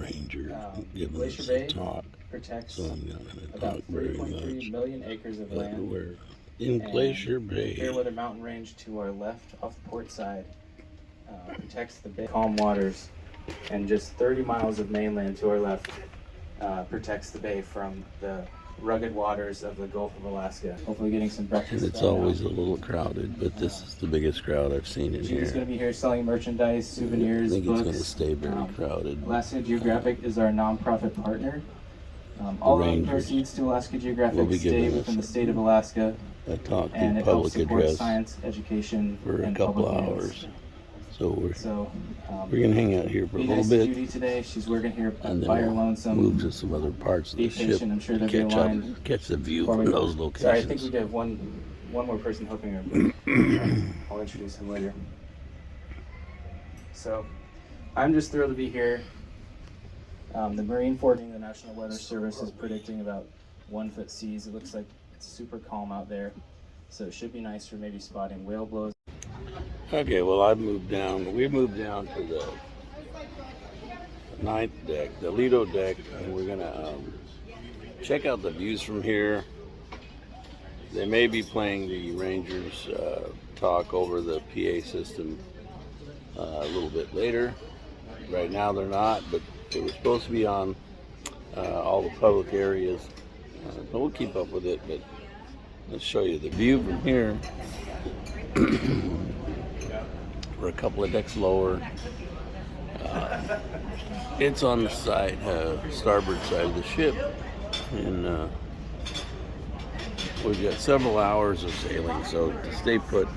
ranger giving Glacier us Bay a talk, protects so I'm not going to about talk very 3.3 much. million acres of But land. we're in Glacier Bay. Fairweather Mountain Range to our left, off the port side, protects the bay, calm waters, and just 30 miles of mainland to our left protects the bay from the rugged waters of the Gulf of Alaska. Hopefully getting some breakfast. And it's always a little crowded, but this is the biggest crowd I've seen in here. She's going to be here selling merchandise, souvenirs, I think books. it's going to stay very crowded. Alaska Geographic is our nonprofit partner. All the proceeds to Alaska Geographic stay within the state of Alaska. I talked and in it helps public support address science, education, for a and couple public hours. So we're we're gonna hang out here for a little bit. Judy today. She's working here And then by her we'll lonesome. move to some other parts of the ship I'm sure to they'll be aligned catch the view from those locations. Sorry, I think we have one more person helping her. But I'll introduce him later. So, I'm just thrilled to be here. The Marine Forecasting, the National Weather Service, is predicting about 1 foot seas. It looks like it's super calm out there, so it should be nice for maybe spotting whale blows. Okay, well we moved down to the 9th deck, the Lido deck, and we're gonna check out the views from here. They may be playing the Rangers talk over the PA system a little bit later. Right now they're not, but it was supposed to be on all the public areas. But we'll keep up with it, but let's show you the view from here. We're a couple of decks lower. It's on the side, starboard side of the ship, and we've got several hours of sailing, so to stay put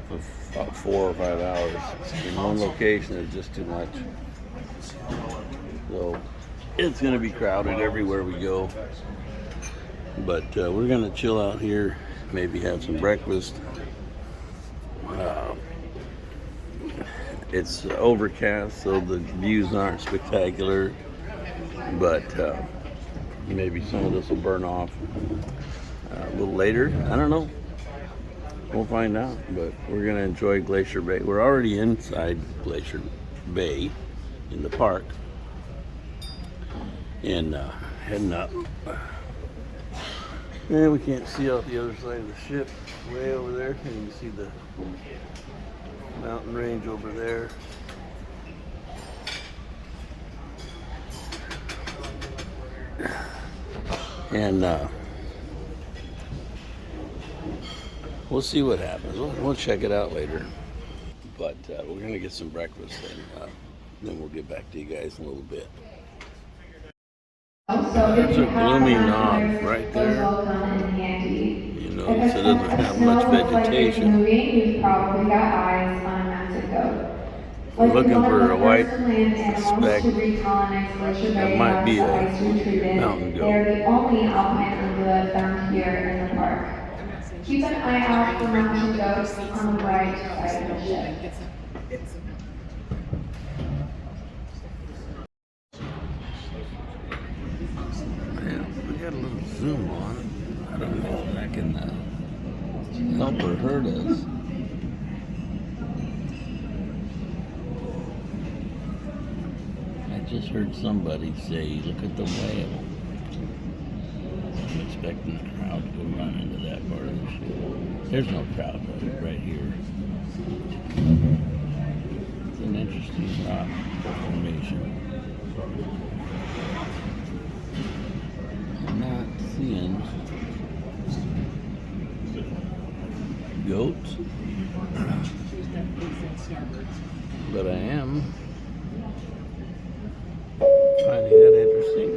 for about 4 or 5 hours in one location is just too much. So it's going to be crowded everywhere we go, but we're going to chill out here, maybe have some breakfast. It's overcast, so the views aren't spectacular, but maybe some of this will burn off a little later. I don't know. We'll find out, but we're going to enjoy Glacier Bay. We're already inside Glacier Bay in the park and heading up. And we can't see out the other side of the ship, way over there. And you can see the mountain range over there. And we'll see what happens. We'll check it out later. But we're going to get some breakfast, and then we'll get back to you guys in a little bit. There's a gloomy knob right there. You notice it doesn't have much vegetation. We're looking for a white speck. That might be a mountain goat. They're the only alpine ungulate found here in the park. Keep an eye out for mountain goats on the right side of the ship. We got a little zoom on it. I don't know if that can help or hurt us. I just heard somebody say, look at the whale. I'm expecting the crowd to go run into that part of the ship. There's no crowd right here. It's an interesting rock formation. I'm not seeing goats, but I am finding that interesting.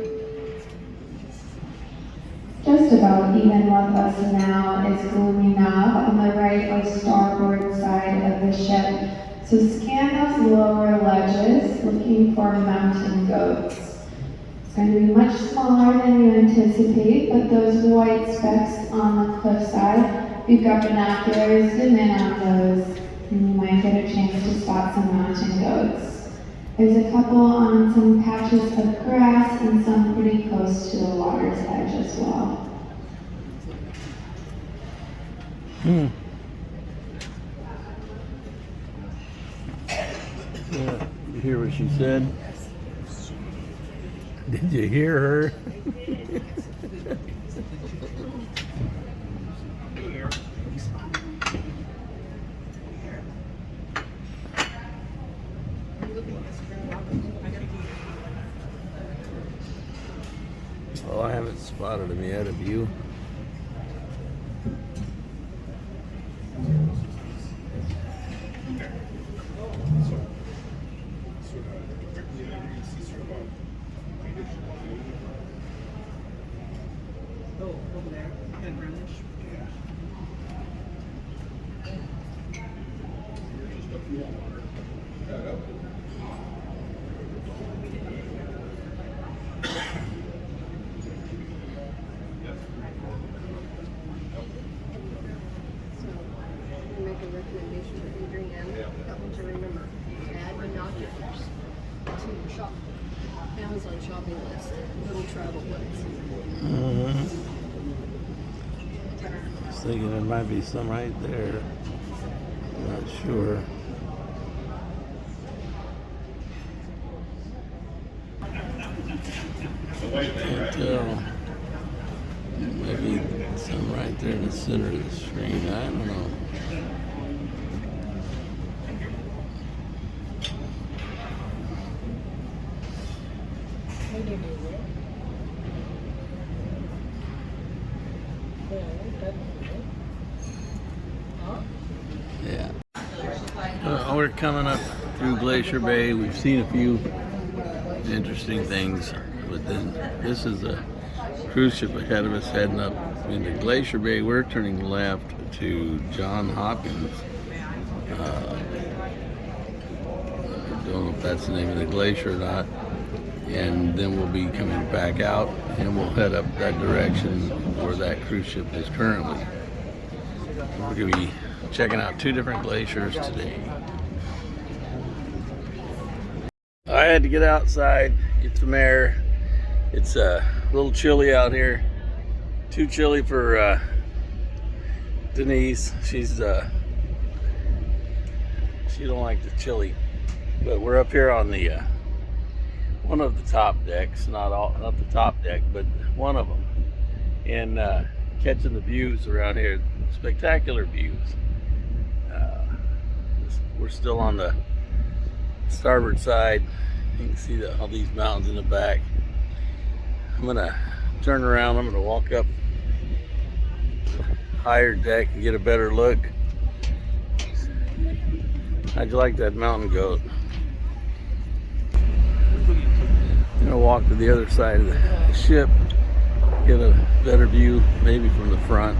Just about even with us now is gloomy knob on the right or starboard side of the ship. So scan those lower ledges looking for mountain goats. It's going to be much smaller than you anticipate, but those white specks on the cliffside, if you've got binoculars, zoom in on those, and you might get a chance to spot some mountain goats. There's a couple on some patches of grass and some pretty close to the water's edge as well. You hear what she said? Did you hear her? Oh, I haven't spotted him yet. Have you? Oh, over there, and brownish. Make a recommendation for Adrienne, that one to remember. Add binoculars to your shop, Amazon shopping list, little travel ones. I was thinking there might be some right there. I'm not sure. Can't tell. Maybe some right there in the center of the screen. I don't know. Yeah. We're coming up through Glacier Bay. We've seen a few interesting things, but then this is a cruise ship ahead of us heading up into Glacier Bay. We're turning left to John Hopkins. I don't know if that's the name of the glacier or not. And then we'll be coming back out and we'll head up that direction where that cruise ship is currently. We're going to be checking out two different glaciers today. I had to get outside, get some air. It's a little chilly out here. Too chilly for Denise. She don't like the chilly. But we're up here on the one of the top decks, not the top deck, but one of them, and catching the views around here. Spectacular views. We're still on the starboard side. You can see all these mountains in the back. I'm gonna turn around. I'm gonna walk up higher deck and get a better look. How'd you like that mountain goat? I'm gonna walk to the other side of the ship, get a better view, maybe from the front.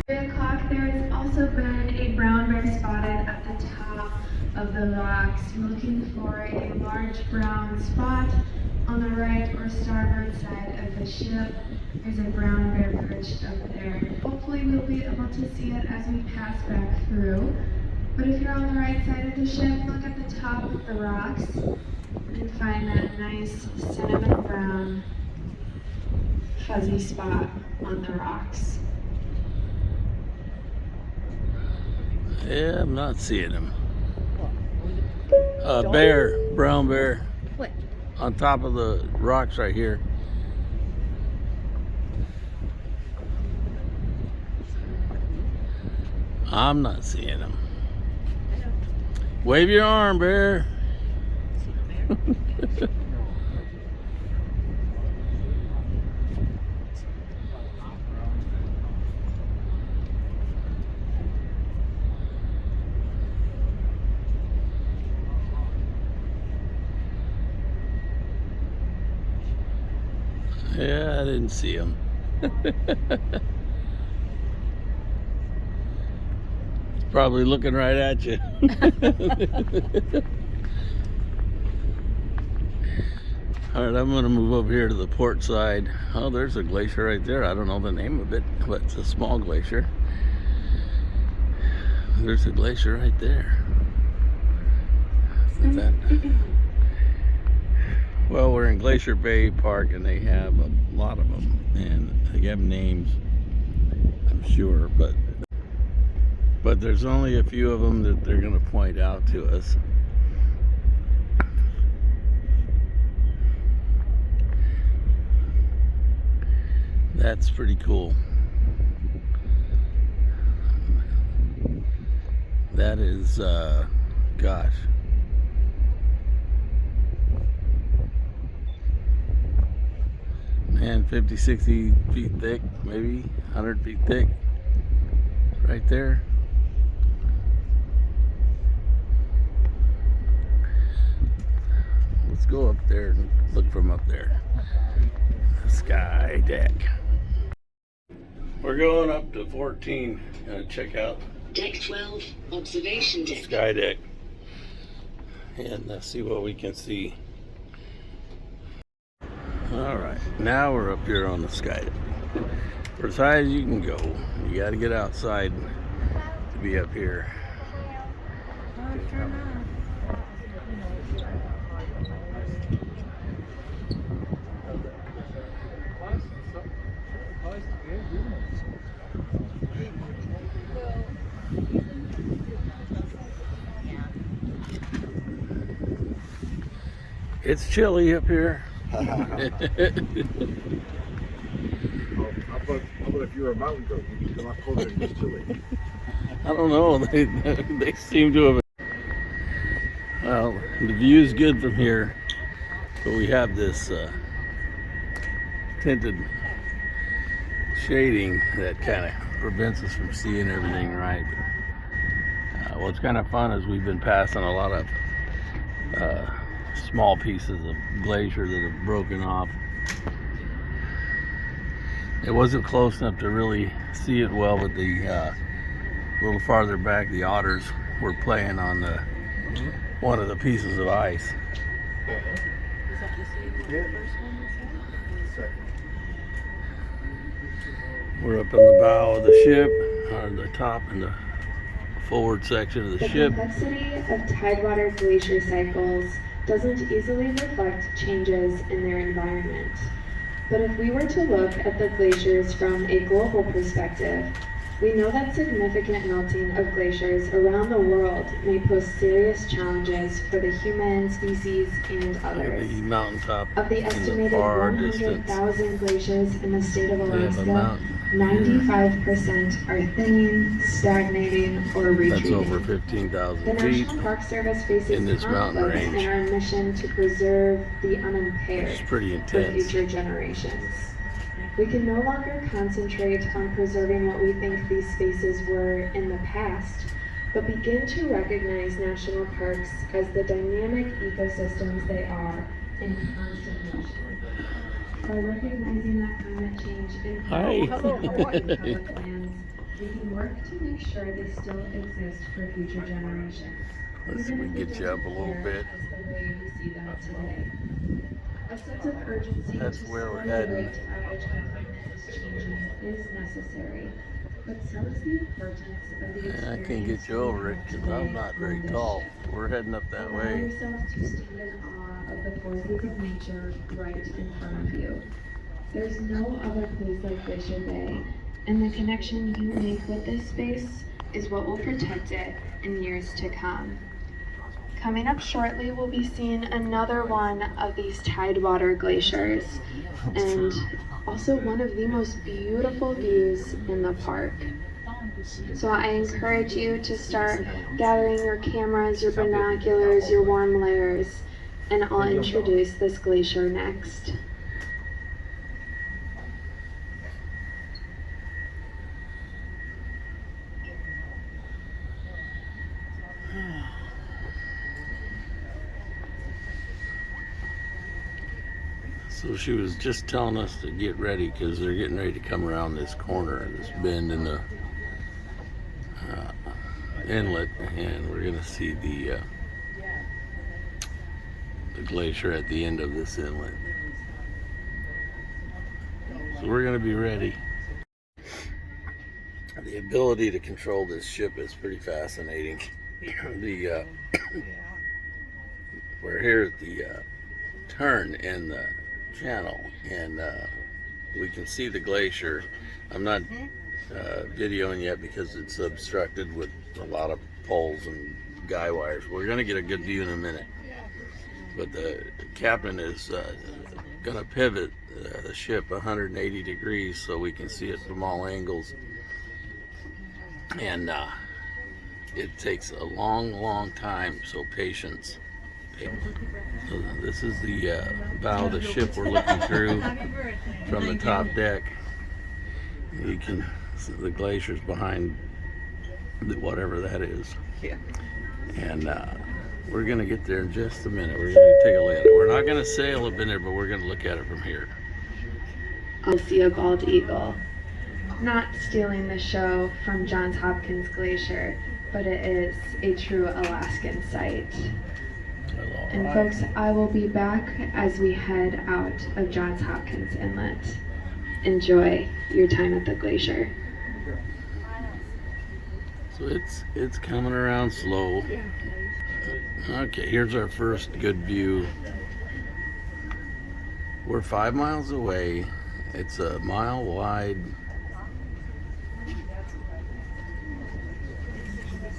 3 o'clock, there has also been a brown bear spotted at the top of the rocks. You're looking for a large brown spot on the right or starboard side of the ship. There's a brown bear perched up there. Hopefully we'll be able to see it as we pass back through. But if you're on the right side of the ship, look at the top of the rocks and find that nice cinnamon brown fuzzy spot on the rocks. Yeah, I'm not seeing him. Bear, brown bear. What? On top of the rocks right here. I'm not seeing him. Wave your arm, bear. Yeah, I didn't see him. Probably looking right at you. All right, I'm going to move over here to the port side. Oh, there's a glacier right there. I don't know the name of it, but it's a small glacier. There's a glacier right there. Is that? Well, we're in Glacier Bay Park, and they have a lot of them, and they have names, I'm sure, but there's only a few of them that they're going to point out to us. That's pretty cool. That is, gosh. Man, 50, 60 feet thick, maybe 100 feet thick. Right there. Let's go up there and look from up there. Sky deck. We're going up to 14 and check out Deck 12, observation the deck. sky deck and see what we can see. All right, now we're up here on the sky deck. For as high as you can go, you got to get outside to be up here. It's chilly up here. How about if you were a mountain goat? You could come up closer and just chilly. I don't know. They seem to have. Well, the view's good from here, but we have this tinted shading that kind of prevents us from seeing everything right. What's kind of fun is we've been passing a lot of small pieces of glacier that have broken off. It wasn't close enough to really see it well, but the a little farther back, the otters were playing on the one of the pieces of ice. Is that the same first one? We're up on the bow of the ship, or the top and the forward section of the The ship. complexity of tidewater glacier cycles doesn't easily reflect changes in their environment. But if we were to look at the glaciers from a global perspective, we know that significant melting of glaciers around the world may pose serious challenges for the human species and others. The mountaintop Of the in the estimated far distance. 100,000 glaciers in the state of They have a Alaska, mountain. 95% are thinning, stagnating, or retreating. That's over The 15,000 feet. National Park Service faces in this mountain conflicts range. in our mission to preserve the unimpaired It's pretty for intense. future generations. We can no longer concentrate on preserving what we think these spaces were in the past, but begin to recognize national parks as the dynamic ecosystems they are in constant motion. By recognizing that climate change impacts public lands, we can work to make sure they still exist for future generations. Let's see if we can get you up a little bit. As the way we see them today. A sense of urgency That's to where we're slow the heading. rate at which our climate is changing is necessary, but so is the importance of the I can't get you over it because I'm not very tall. We're heading up that Allow way. yourself to stand in awe of the forces of nature right in front of you. There's no other place like Glacier Bay, and the connection you make with this space is what will protect it in years to come. Coming up shortly, we'll be seeing another one of these tidewater glaciers, and also one of the most beautiful views in the park. So I encourage you to start gathering your cameras, your binoculars, your warm layers, and I'll introduce this glacier next. So she was just telling us to get ready because they're getting ready to come around this corner, this bend in the inlet, and we're going to see the glacier at the end of this inlet. So we're going to be ready. The ability to control this ship is pretty fascinating. We're here at the turn in the channel, and we can see the glacier. I'm not videoing yet because it's obstructed with a lot of poles and guy wires. We're going to get a good view in a minute, but the captain is gonna pivot the ship 180 degrees so we can see it from all angles, and it takes a long time, so patience. So this is the bow of the ship we're looking through from the top deck. You can see the glaciers behind whatever that is. Yeah. And we're gonna get there in just a minute. We're gonna take a look at it. We're not gonna sail up in there, but we're gonna look at it from here. I'll see a bald eagle. Not stealing the show from Johns Hopkins Glacier, but it is a true Alaskan sight. And folks, I will be back as we head out of Johns Hopkins Inlet. Enjoy your time at the glacier. So it's coming around slow. Okay, here's our first good view. We're 5 miles away. It's a mile wide.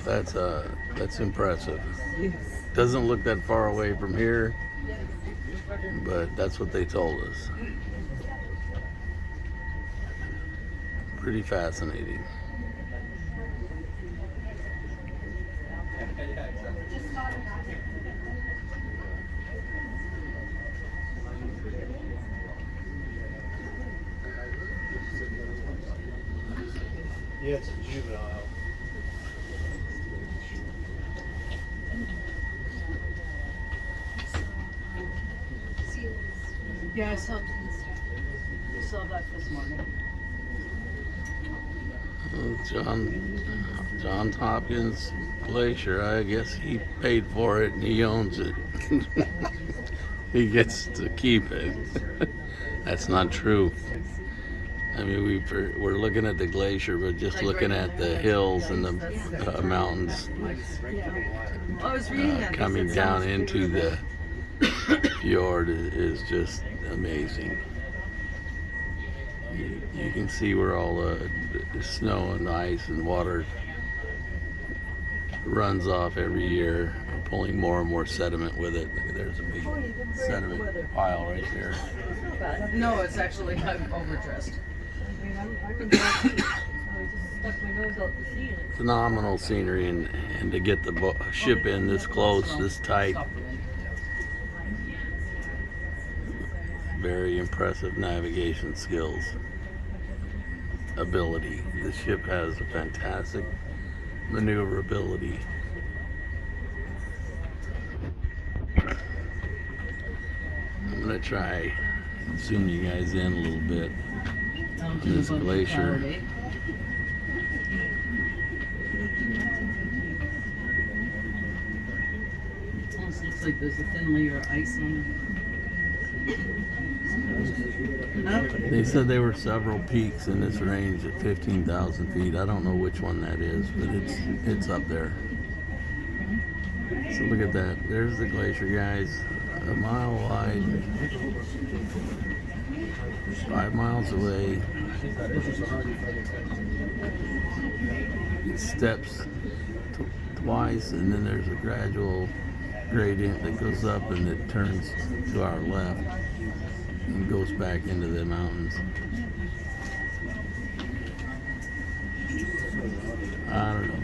That's impressive. Doesn't look that far away from here, but that's what they told us. Pretty fascinating. Yeah, it's a juvenile. Yeah, I saw that this morning. Johns Hopkins Glacier, I guess he paid for it and he owns it. He gets to keep it. That's not true. I mean, we're looking at the glacier, but just looking at the hills and the mountains I was reading that. coming down into the fjord is just amazing. You can see where all the snow and ice and water runs off every year, pulling more and more sediment with it. There's a big sediment pile right there. No, it's actually, I'm overdressed. Phenomenal scenery, and to get the ship in this close, this tight, very impressive navigation skills, ability. The ship has a fantastic maneuverability. I'm gonna try and zoom you guys in a little bit. This glacier. Almost looks like there's a thin layer of ice on it. They said there were several peaks in this range at 15,000 feet. I don't know which one that is, but it's up there. So look at that. There's the glacier, guys. A mile wide, 5 miles away. It steps twice, and then there's a gradual gradient that goes up and it turns to our left and goes back into the mountains. I don't know.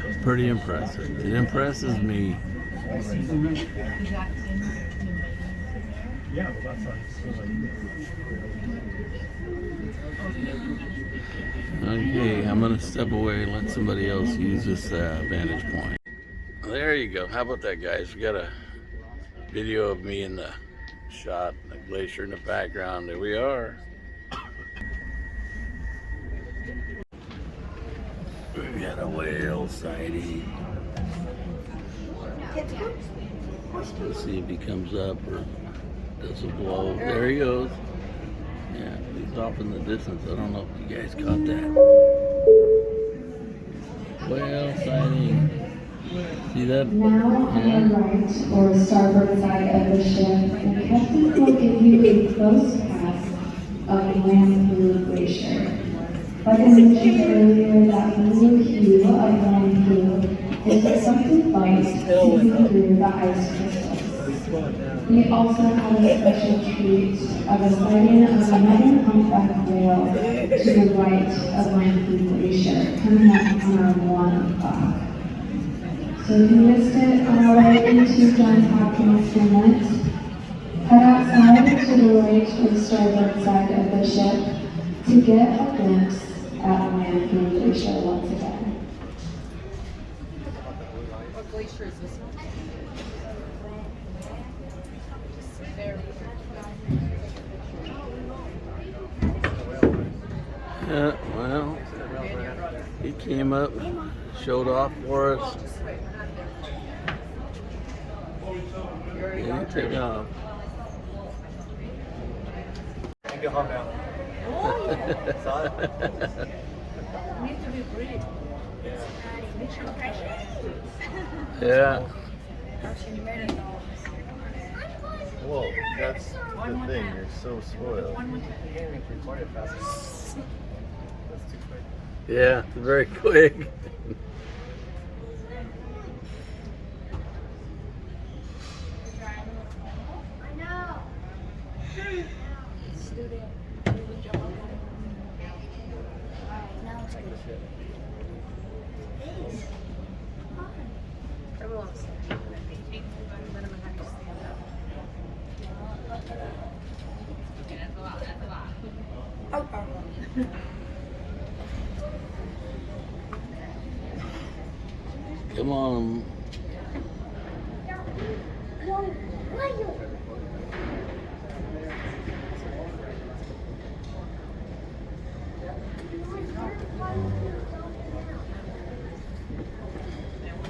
It's pretty impressive. It impresses me. Yeah, well, that's not. Okay, I'm gonna step away and let somebody else use this vantage point. There you go. How about that, guys? We got a video of me in the shot, the glacier in the background. There we are. We got a whale sighting. Let's see if he comes up or does a blow. There he goes. Yeah, he's off in the distance. I don't know if you guys caught that. Whale sighting. See that? Now on the right or starboard side of the ship, the captain will give you a close pass of Lampu Glacier. Like I mentioned earlier, that blue hue of Lampu is reflected light seeping through the ice crystals. We also have a special treat of a sighting of another humpback whale to the right of Lamprey Glacier, coming up around 1 o'clock. So if you missed it on our way into Johns Hopkins Inlet, head outside to the right or starboard side of the ship to get a glimpse at Lamprey Glacier once again. What glacier is this one? Yeah, well, he came up, showed off for us. And he took off. Go home now. Saw it? Needs to be breathed. Make sure pressure. Yeah. Whoa, that's the thing. You're so spoiled. Yeah, very quick. Come on.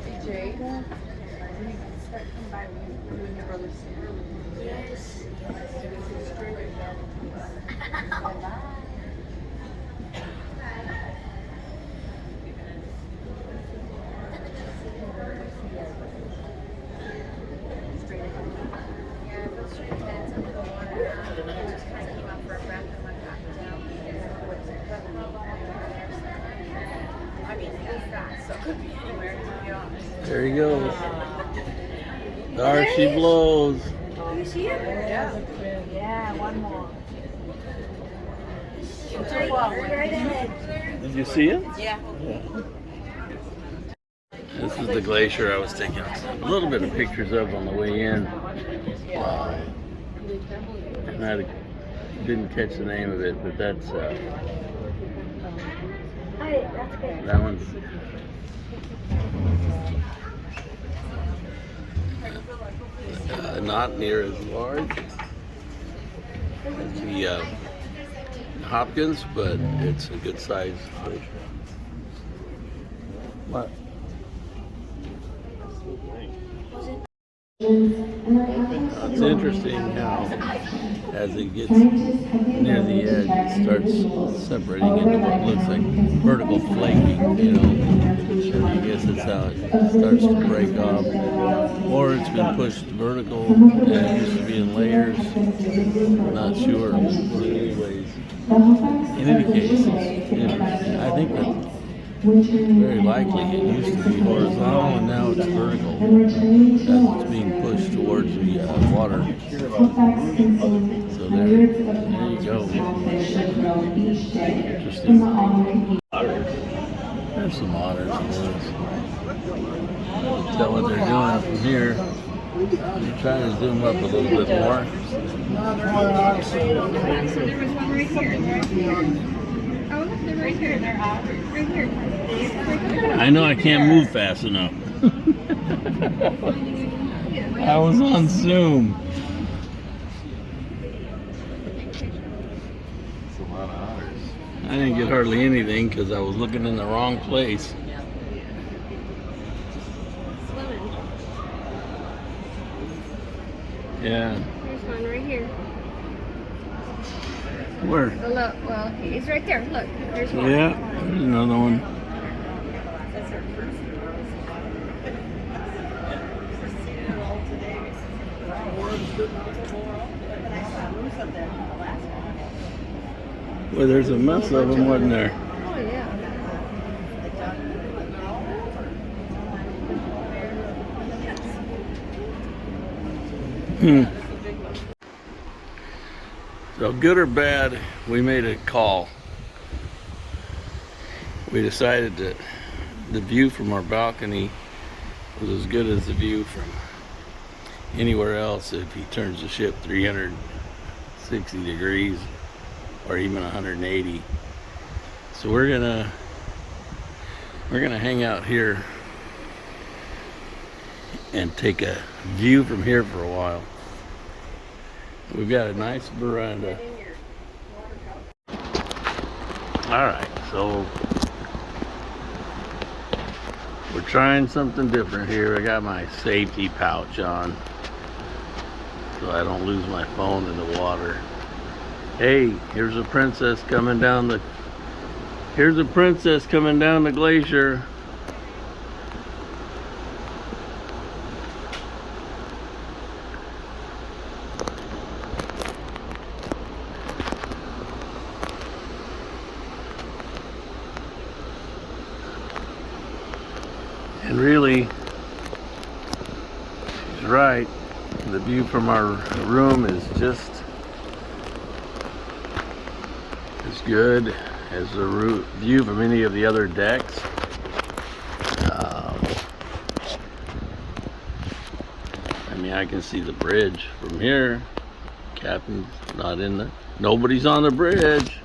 DJ, start coming by you and your brother soon. Yes. There he goes. There she blows. You see it? Yeah. Yeah, one more. Right ahead. Did you see it? Yeah. This is the glacier I was taking a little bit of pictures of on the way in. And I didn't catch the name of it, but that's that one's not near as large as the Hopkins, but it's a good size glacier. What? It's interesting how, as it gets near the edge, it starts separating into what looks like vertical flaking, you know. I guess that's how it starts to break off. Or it's been pushed vertical and it used to be in layers. Not sure. But anyways, in any case, it's interesting. I think that very likely it used to be horizontal and now it's vertical as it's being pushed towards the water. So there you go. Interesting. There's some otters. Tell what they're doing from here. I'm trying to zoom up a little bit more. Oh, look, they're right here. They're right here. I know I can't move fast enough. I was on Zoom. It's a lot of otters. I didn't get hardly anything because I was looking in the wrong place. Yeah. There's one right here. Where? Oh, look, well, he's right there. Look, there's one. Yeah, there's another one. Well, there's a mess of them, wasn't there? Oh, yeah. So good or bad, we made a call. We decided that the view from our balcony was as good as the view from anywhere else if he turns the ship 360 degrees or even 180. So we're gonna hang out here and take a view from here for a while. We've got a nice veranda. Alright, so we're trying something different here. I got my safety pouch on so I don't lose my phone in the water. Hey, here's a princess coming down the glacier. And really, she's right. The view from our room is just as good as the view from any of the other decks. I mean, I can see the bridge from here. Captain's not in the... Nobody's on the bridge.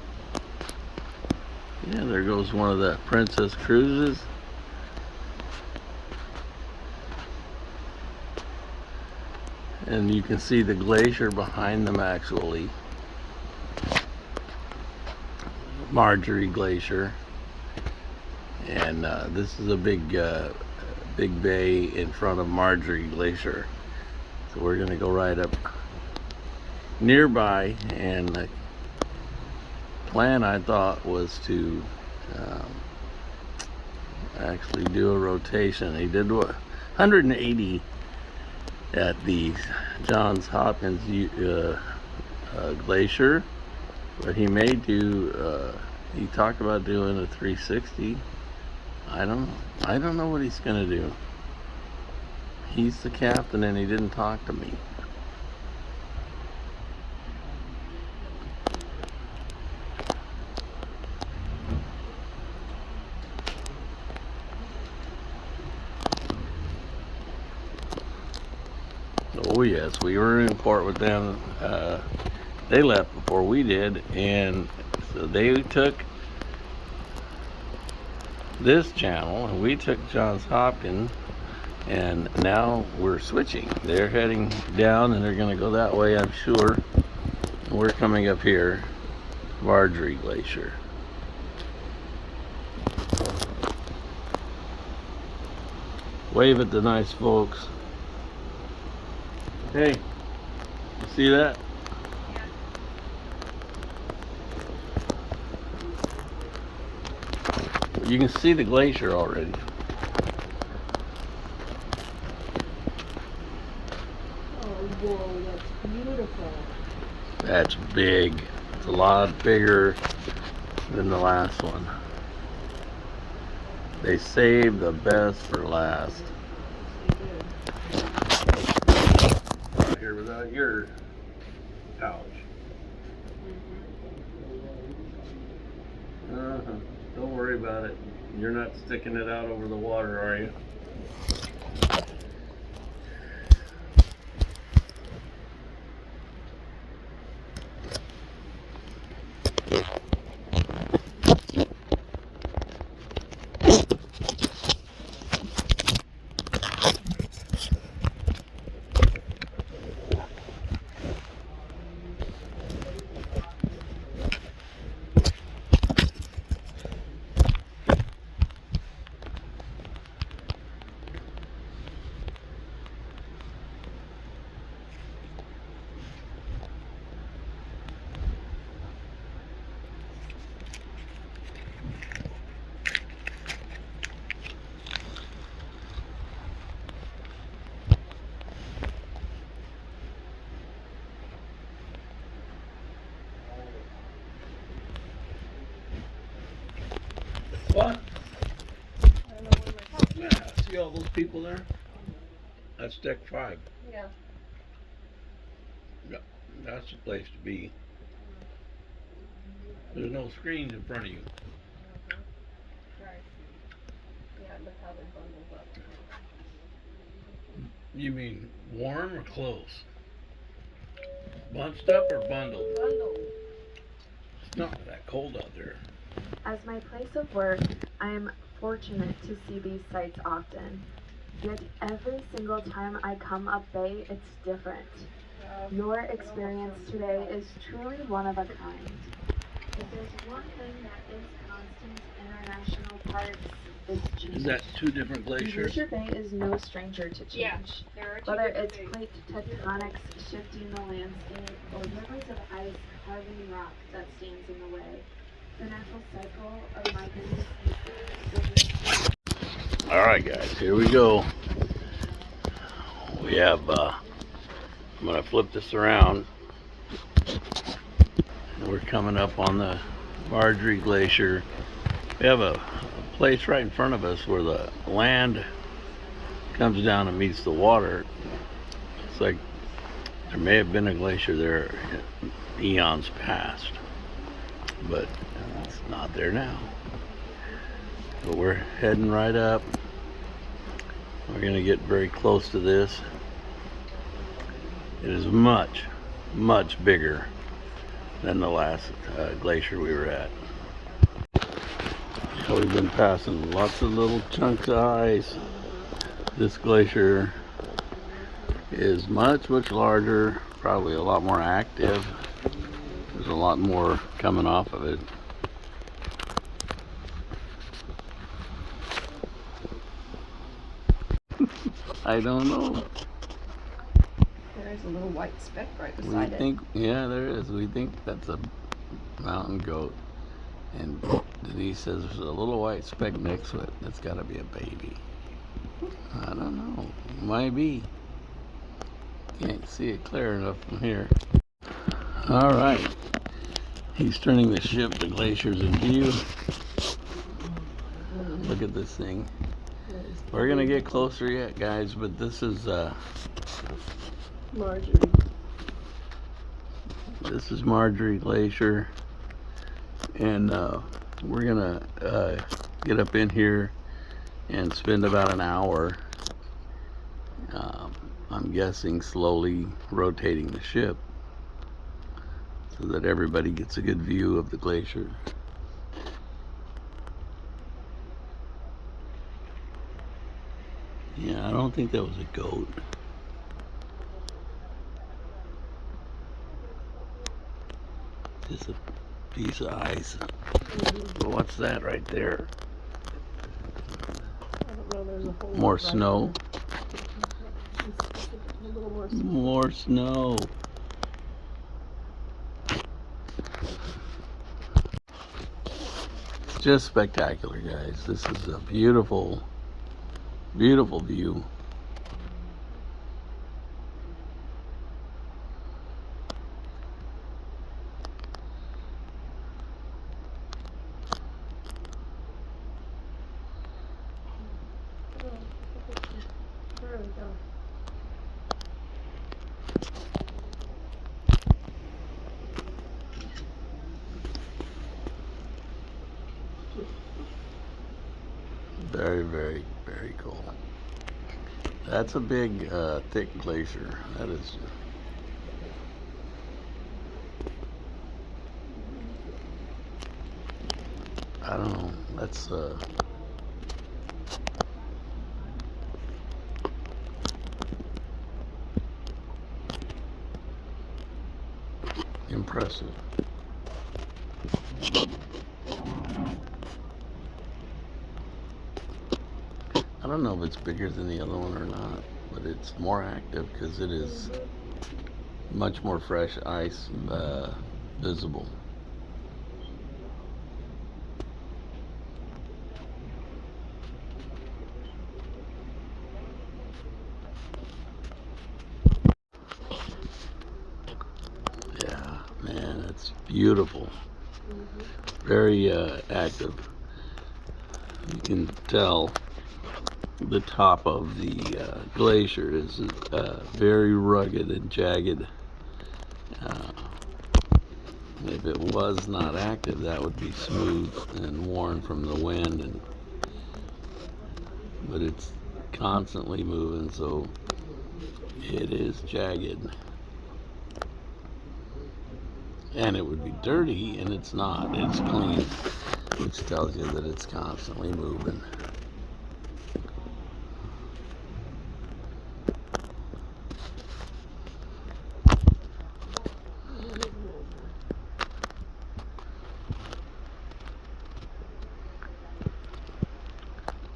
Yeah, there goes one of the Princess cruises. And you can see the glacier behind them actually. Marjorie Glacier. And this is a big bay in front of Marjorie Glacier. So we're gonna go right up nearby, and the plan I thought was to actually do a rotation. He did 180 at the Johns Hopkins Glacier, but he may do, he talked about doing a 360. I don't know what he's gonna do. He's the captain and he didn't talk to me. Oh yes, we were in port with them. They left before we did, and so they took this channel and we took Johns Hopkins, and now we're switching. They're heading down and they're gonna go that way, I'm sure. And we're coming up here, Marjorie Glacier. Wave at the nice folks. Hey, you see that? You can see the glacier already. Oh, whoa, that's beautiful. That's big. It's a lot bigger than the last one. They saved the best for last. Out here without your pouch. Don't worry about it. You're not sticking it out over the water, are you? What? Yeah, see all those people there? That's deck 5. Yeah. That's the place to be. There's no screens in front of you. Right. Yeah, look how they're bundled up. You mean warm or close? Bunched up or bundled? Bundled. It's not that cold out there. As my place of work, I am fortunate to see these sights often. Yet every single time I come up bay, it's different. Your experience today is truly one of a kind. If there's one thing that is constant in international parks, it's change. Is that two different glaciers? Glacier Bay is no stranger to change. Yeah, there are two Whether different it's bays. plate tectonics shifting the landscape or rivers of ice carving rock that stands in the way, the natural cycle of migrating species. Alright guys, here we go. We have, I'm going to flip this around. We're coming up on the Marjorie Glacier. We have a place right in front of us where the land comes down and meets the water. It's like there may have been a glacier there in eons past, but it's not there now. But we're heading right up. We're going to get very close to this. It is much, much bigger than the last glacier we were at. So we've been passing lots of little chunks of ice. This glacier is much, much larger, probably a lot more active. There's a lot more coming off of it. I don't know. There's a little white speck right We beside think, yeah, there is. We think that's a mountain goat. And Denise says there's a little white speck next to it. That's got to be a baby. I don't know. Might be. Can't see it clear enough from here. All right. He's turning the ship. The glacier's in view. Look at this thing. We're going to get closer yet, guys, but this is Marjorie. This is Marjorie Glacier, and we're gonna get up in here and spend about an hour, I'm guessing slowly rotating the ship so that everybody gets a good view of the glacier. Yeah, I don't think that was a goat. Just a piece of ice. But what's that right there? I don't know, there's a whole More lot right snow? there. A little more snow. More snow. Just spectacular, guys. This is a beautiful, beautiful view. There we go. Very, very, very cool. That's a big, thick glacier. That is. I don't know. That's impressive. I don't know if it's bigger than the other one or not, but it's more active because it is much more fresh ice visible. Yeah, man, it's beautiful. Very active. You can tell the top of the glacier is very rugged and jagged. If it was not active, that would be smooth and worn from the wind, but it's constantly moving, so it is jagged. And it would be dirty, and it's not. It's clean, which tells you that it's constantly moving.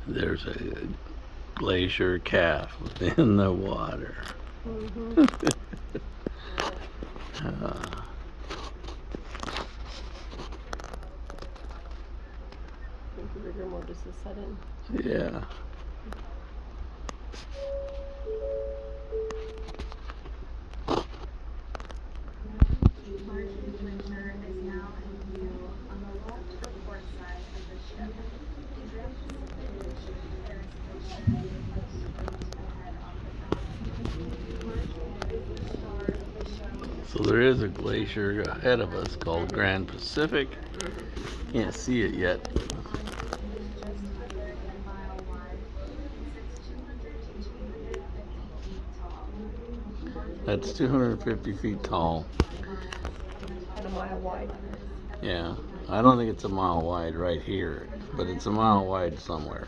There's a glacier calf within the water. Rigor mortis is set in. Yeah. Margin Glacier is now in view on the left to port side of the ship. So there is a glacier ahead of us called Grand Pacific. Can't see it yet. That's 250 feet tall. And a mile wide. Yeah, I don't think it's a mile wide right here, but it's a mile wide somewhere.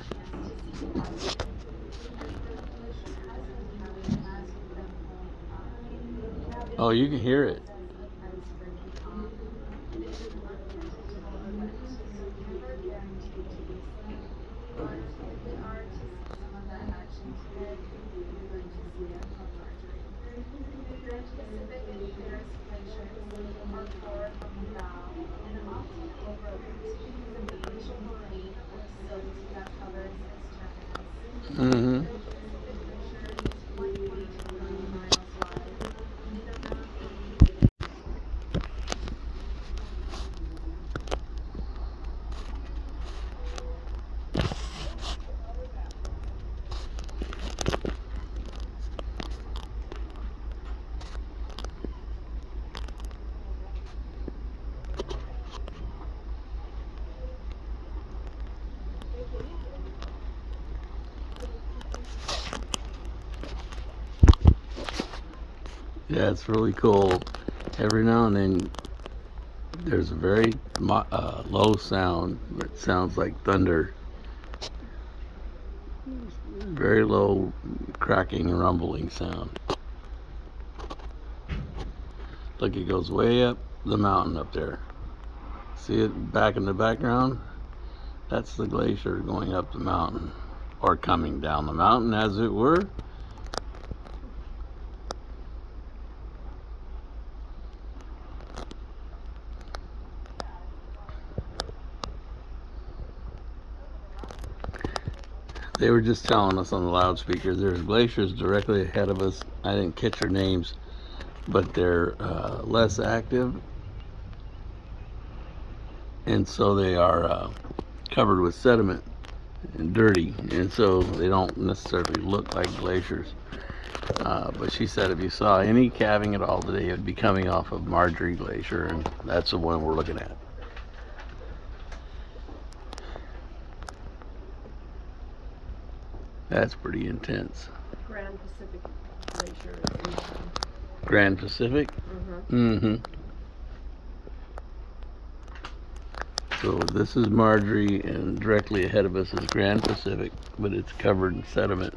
Oh, you can hear it. Mm-hmm. Yeah, it's really cool. Every now and then there's a very low sound that sounds like thunder. Very low cracking, rumbling sound. Look, it goes way up the mountain up there. See it back in the background? That's the glacier going up the mountain, or coming down the mountain, as it were. They were just telling us on the loudspeaker there's glaciers directly ahead of us. I didn't catch their names, but they're less active, and so they are covered with sediment and dirty, and so they don't necessarily look like glaciers. But she said if you saw any calving at all today, it would be coming off of Marjorie Glacier, and that's the one we're looking at. That's pretty intense. Grand Pacific Glacier is in Grand Pacific? Mm-hmm. So this is Marjorie, and directly ahead of us is Grand Pacific, but it's covered in sediment.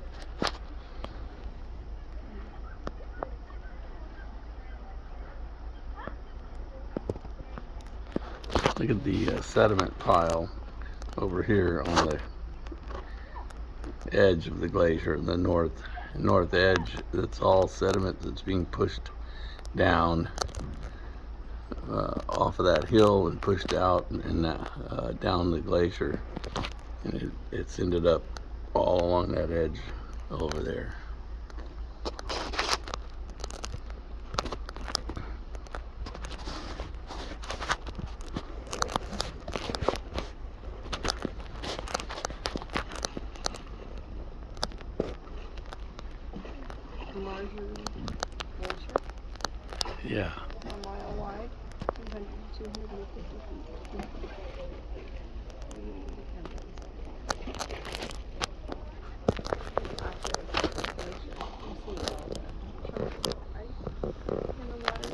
Look at the sediment pile over here on the edge of the glacier, the north edge. It's all sediment that's being pushed down off of that hill and pushed out and down the glacier, and it's ended up all along that edge over there. Marjorie Glacier. Yeah. A mile wide. 200 to 250 feet. After the glacier, you see all the chunks of ice in the water.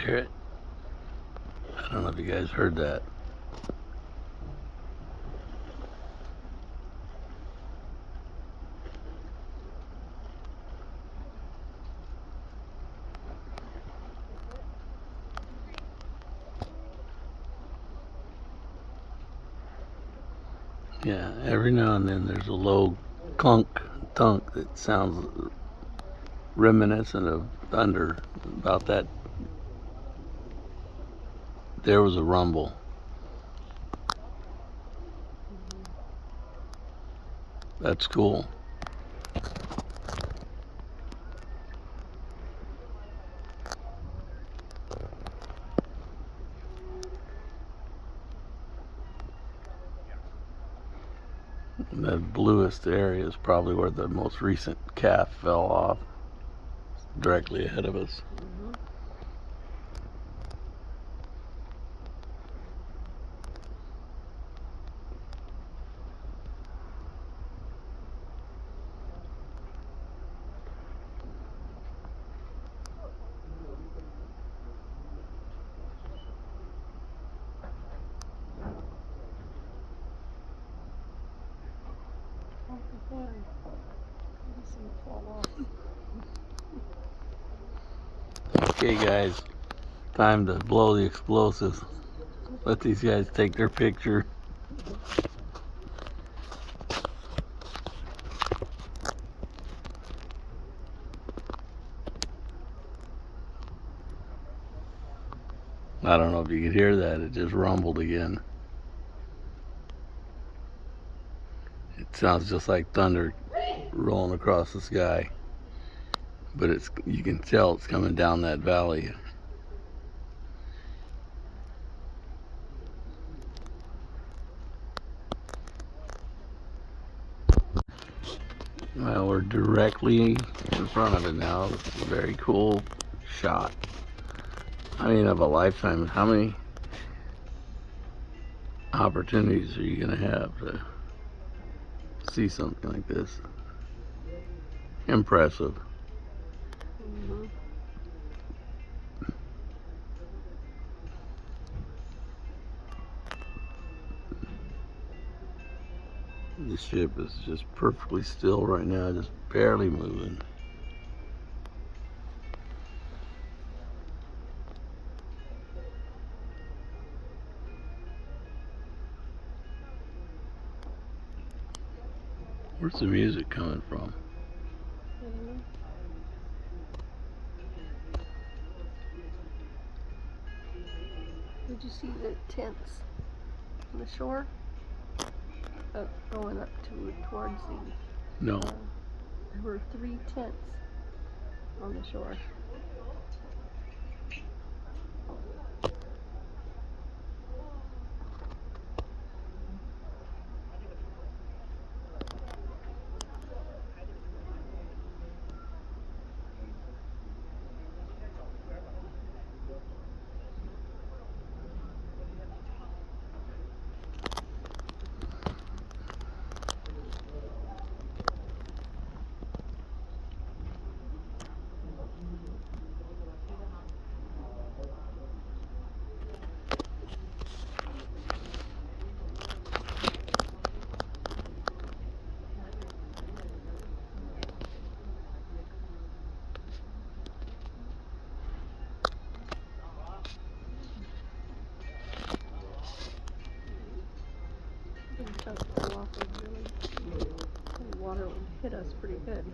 Hear it? I don't know if you guys heard that. Yeah, every now and then there's a low clunk, thunk that sounds reminiscent of thunder. About that, there was a rumble. That's cool. The bluest area is probably where the most recent calf fell off, directly ahead of us. Okay, guys, time to blow the explosives. Let these guys take their picture. I don't know if you could hear that, it just rumbled again. It sounds just like thunder rolling across the sky, but you can tell it's coming down that valley. Well, we're directly in front of it now. It's a very cool shot. I mean, of a lifetime, how many opportunities are you going to have to see something like this? Impressive. The ship is just perfectly still right now, just barely moving. Where's the music coming from? Did you see the tents on the shore? Going up towards the... No. There were 3 tents on the shore. The water would hit us pretty good.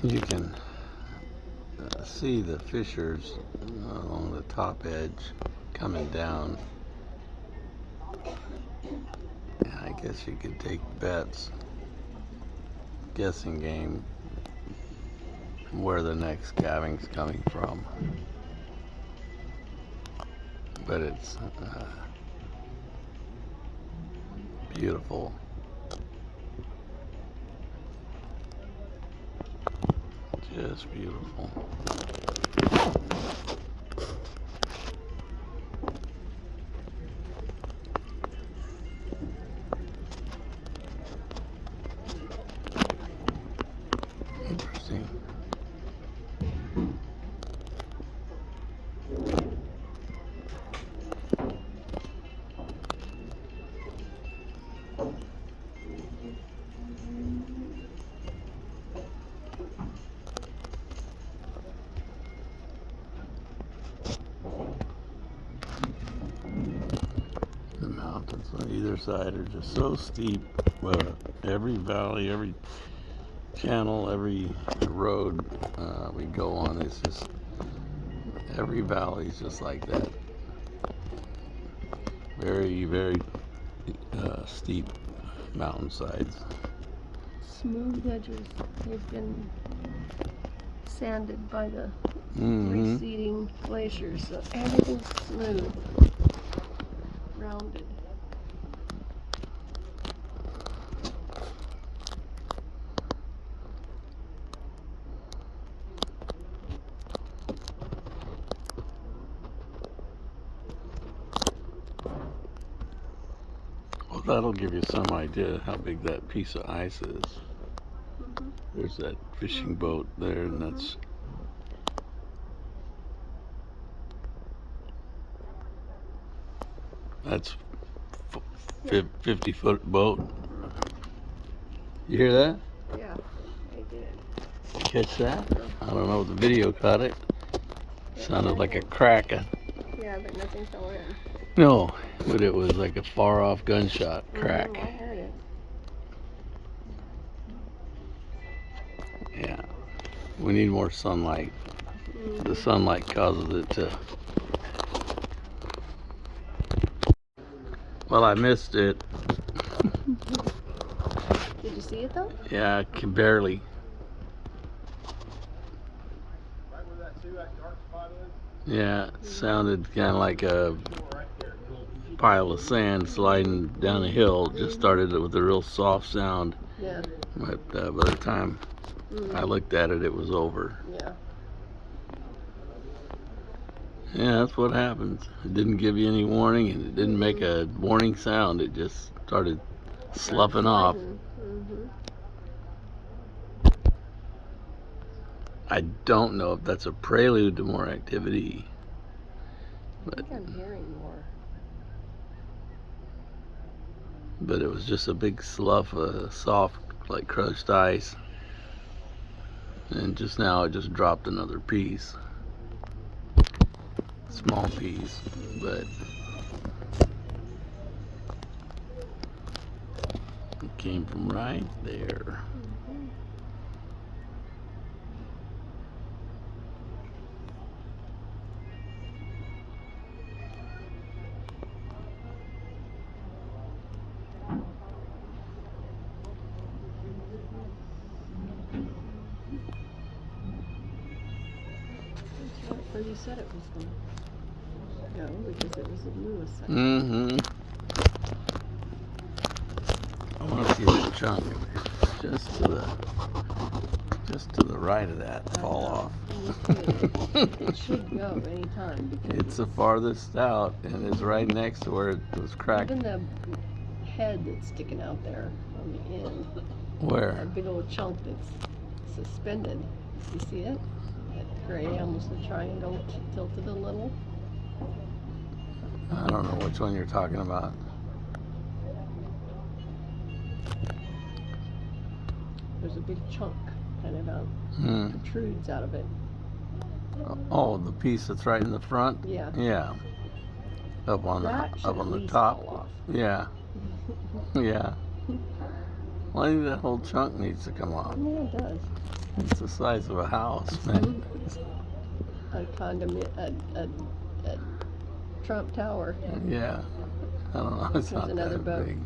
You can see the fissures along the top edge coming down. Yeah, I guess you could take bets, guessing game, where the next calving's coming from. But it's beautiful. Just beautiful. Interesting. The mountains on either side are just so steep. Every valley, every channel, every road we go on is just, every valley is just like that. Very, very steep mountainsides. Smooth edges. They've been sanded by the Mm-hmm. receding glaciers, so everything's smooth, rounded. Well, that'll give you some idea how big that piece of ice is. There's that fishing boat there, and that's 50-foot boat. You hear that? Yeah, I did. Catch that? I don't know if the video caught it. Sounded like a crack. Yeah, but nothing fell in. No, but it was like a far off gunshot crack. I heard it. Yeah. We need more sunlight. The sunlight causes it to. Well, I missed it. Did you see it though? Yeah, barely. Yeah, it sounded kind of like a pile of sand sliding down a hill. Just started with a real soft sound. Yeah. But by the time I looked at it, it was over. Yeah. Yeah, that's what happens. It didn't give you any warning, and it didn't make a warning sound. It just started sloughing off. Mm-hmm. I don't know if that's a prelude to more activity. I think I'm hearing more. But it was just a big slough of soft, like crushed ice. And just now it just dropped another piece. Small piece, but it came from right there. Where you said it was going to go, because it was a Lewis site. Mm-hmm. I want to see that chunk just to the right of that fall off. It should go anytime. It's the farthest out, and it's right next to where it was cracked. Even the head that's sticking out there on the end. Where? That big old chunk that's suspended. You see it? That gray, almost a triangle, tilted a little. I don't know which one you're talking about. There's a big chunk kind of out, protrudes out of it. Oh, the piece that's right in the front? Yeah. Yeah. Up on That should the at least top. fall off. Yeah. Yeah. Well, I think that whole chunk needs to come off. Yeah, it does. It's the size of a house, man. A Trump Tower. Yeah. I don't know. It's There's not another that boat. big.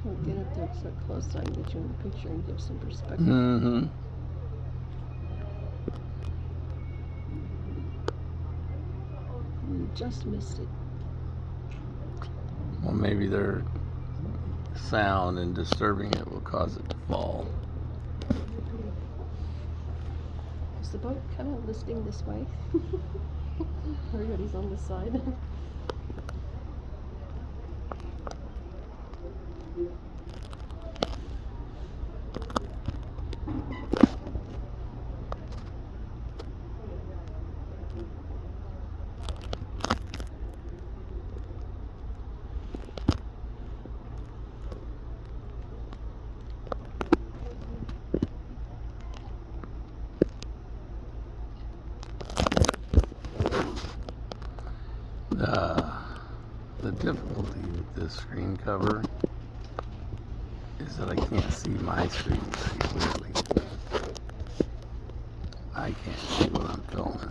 We'll get up there so close so I can get you in the picture and give some perspective. Mm-hmm. You just missed it. Well, maybe their sound and disturbing it will cause it to fall. Is the boat kind of listing this way? Everybody's on this side. The difficulty with this screen cover is that I can't see my screen very clearly. I can't see what I'm filming.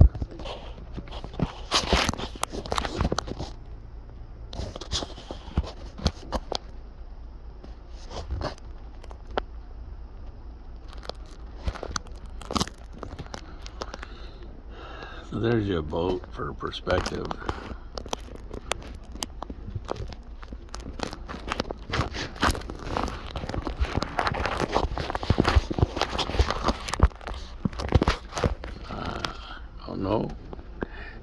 So there's your boat for perspective. I don't know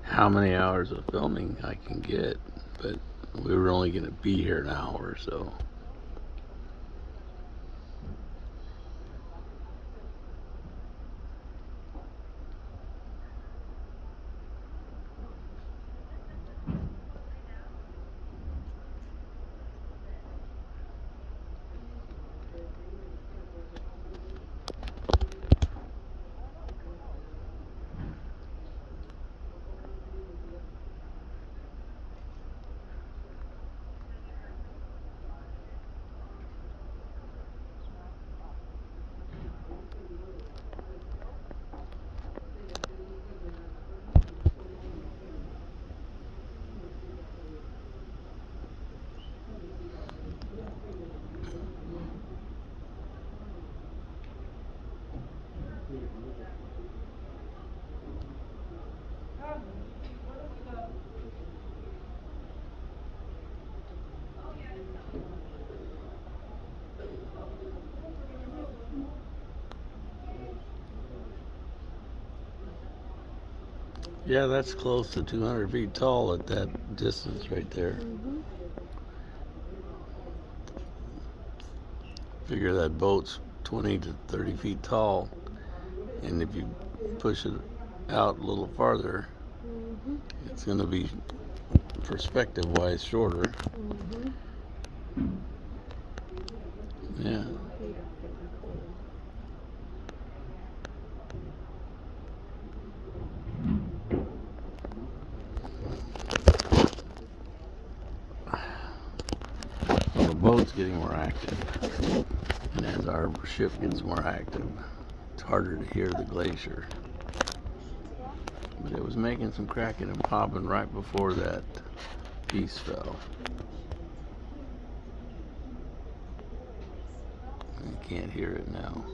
how many hours of filming I can get, but we were only going to be here an hour or so. Yeah, that's close to 200 feet tall at that distance right there. Figure that boat's 20 to 30 feet tall, and if you push it out a little farther, it's going to be perspective-wise shorter. Yeah. Well, the boat's getting more active, and as our ship gets more active, it's harder to hear the glacier. But it was making some cracking and popping right before that piece fell. You can't hear it now.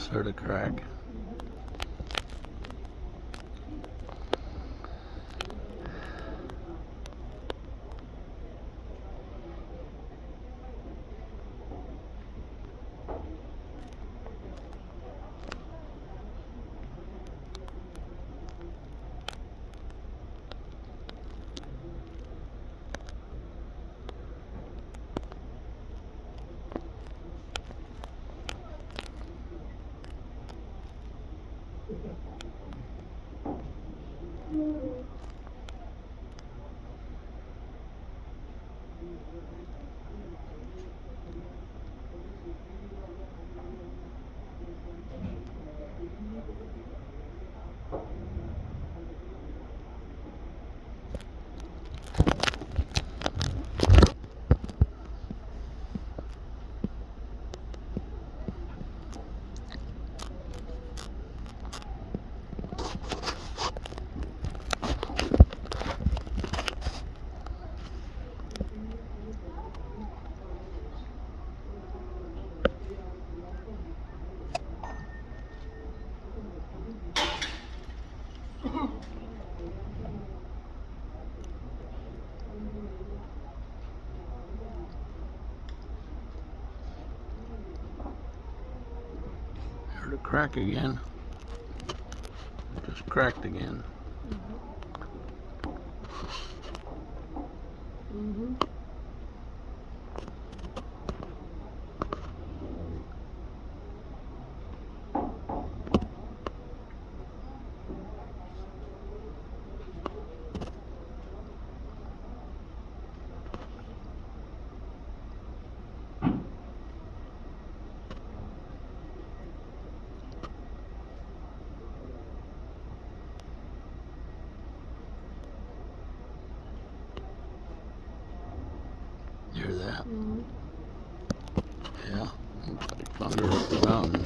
Just heard a crack. Heard a crack again. Just cracked again. Mm-hmm. You hear that? Mm-hmm. Yeah. Looks like thunder up the mountain.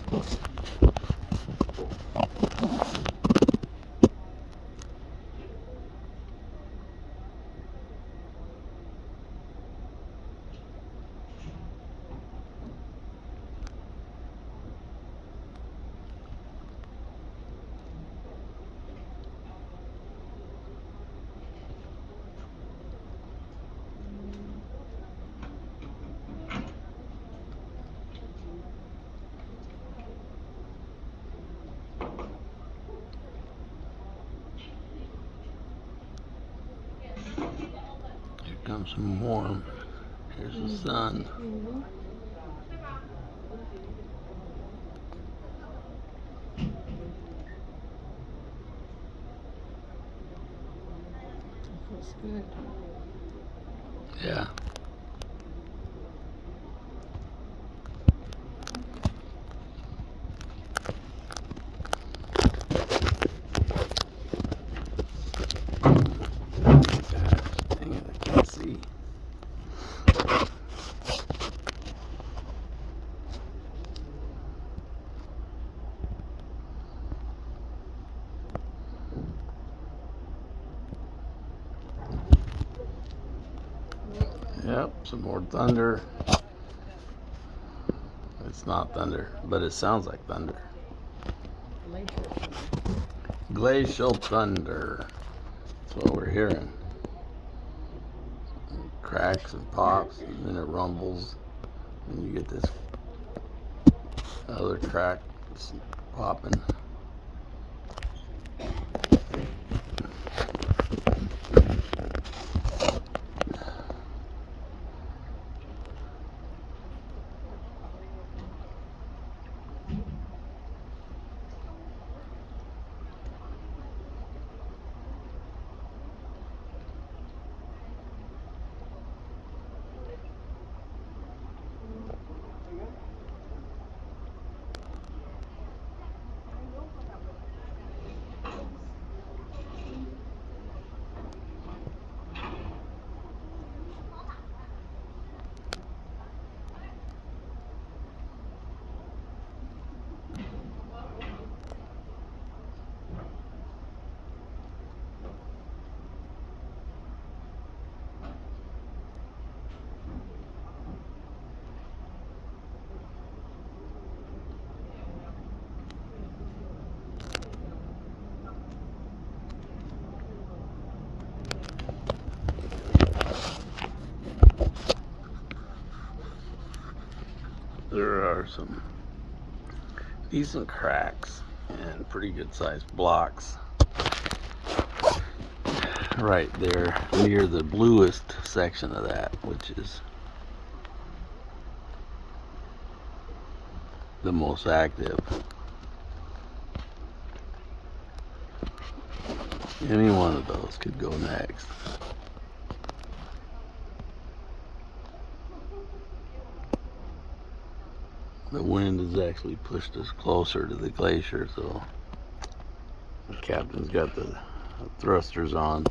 Here comes some more. Here's the sun. Mm-hmm. Feels good. Yeah. Dang it, I can't see. Yep, some more thunder. It's not thunder, but it sounds like thunder. Glacial thunder. That's what we're hearing. It cracks and pops, and then it rumbles, and you get this other crack popping. there are some decent cracks and pretty good sized blocks right there near the bluest section of that, which is the most active. Any one of those could go next. The wind has actually pushed us closer to the glacier, so the captain's got the thrusters on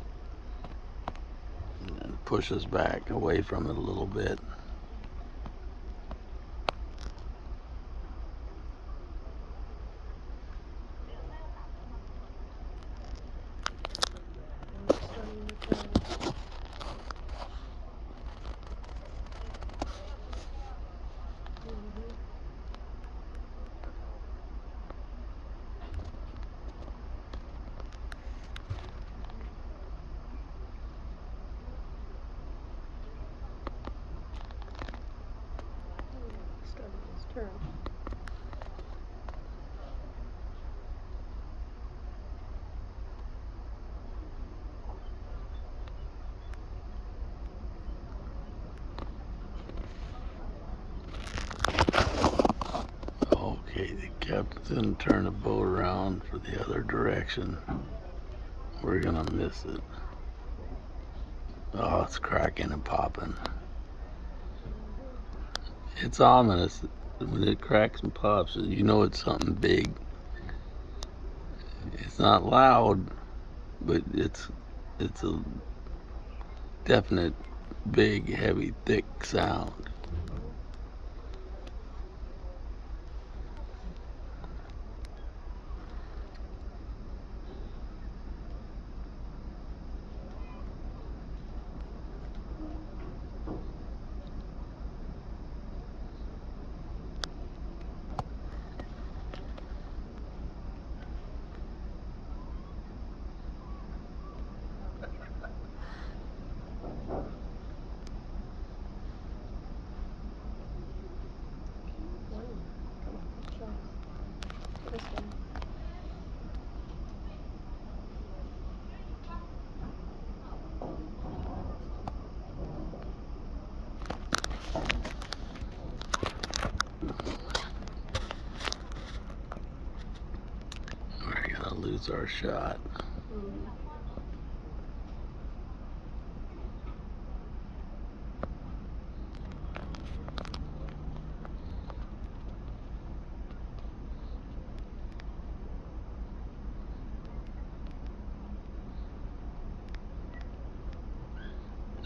and push us back away from it a little bit. Starting this turn. Okay, the captain's gonna turn the boat around for the other direction. We're gonna miss it. Oh, it's cracking and popping. It's ominous when it cracks and pops. You know it's something big. It's not loud, but it's a definite big, heavy, thick sound. We're gonna lose our shot.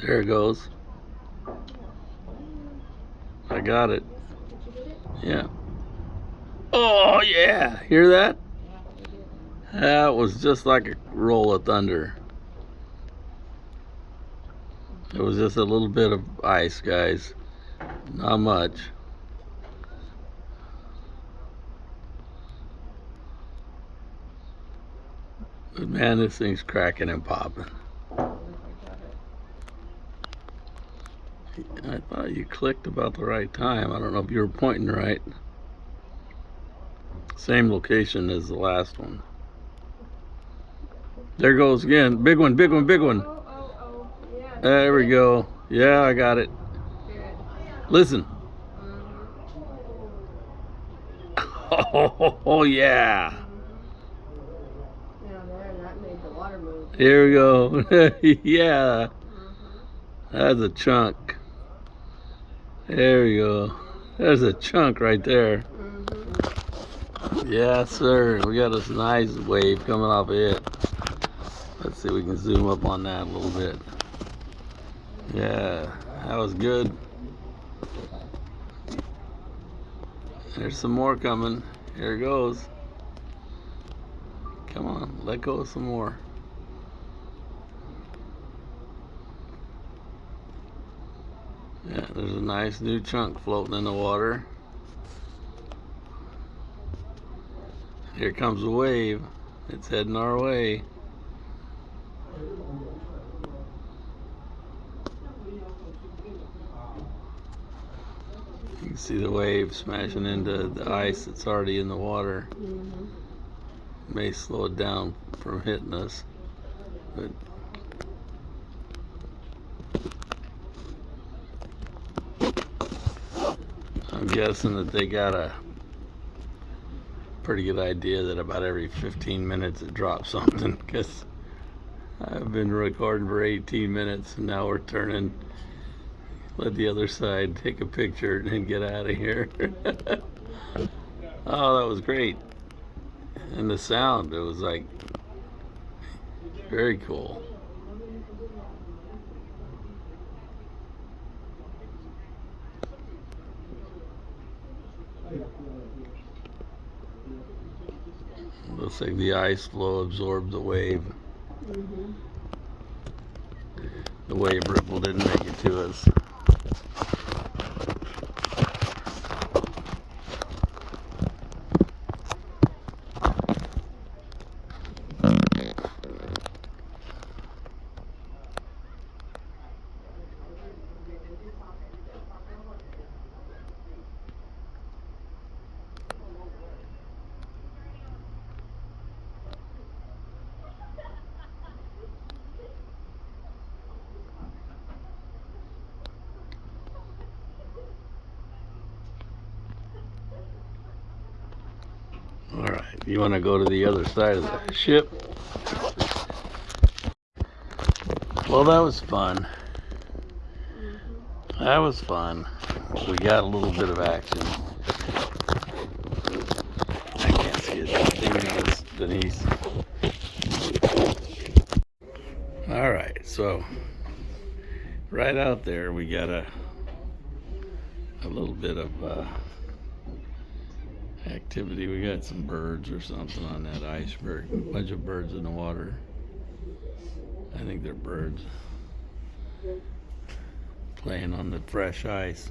There it goes. I got it. Yeah. Oh yeah, hear that? That was just like a roll of thunder. It was just a little bit of ice, guys. Not much. But man, this thing's cracking and popping. I thought you clicked about the right time. I don't know if you were pointing right. Same location as the last one. There goes again. Big one, big one, big one. Yeah. There we go. Yeah, I got it. Good. Listen. Oh, yeah. Yeah, there, that made the water move. Here we go. Yeah. That's a chunk. There we go. There's a chunk right there. Yes, sir. We got a nice wave coming off of it. Let's see if we can zoom up on that a little bit. Yeah, that was good. There's some more coming. Here it goes. Come on, let go of some more. Yeah, there's a nice new chunk floating in the water. Here comes a wave. It's heading our way. You can See the wave smashing into the ice that's already in the water. May slow it down from hitting us, but I'm guessing that they got a pretty good idea that about every 15 minutes it drops something, because I've been recording for 18 minutes and now we're turning, let the other side take a picture and then get out of here. Oh, that was great. And the sound, it was like very cool. Looks like the ice flow absorbed the wave. The wave ripple didn't make it to us. All right, you want to go to the other side of the ship? Well, that was fun. That was fun. We got a little bit of action. I can't see it. Denise. All right, so right out there we got a little bit of activity. We got some birds or something on that iceberg. A bunch of birds in the water. I think they're birds playing on the fresh ice.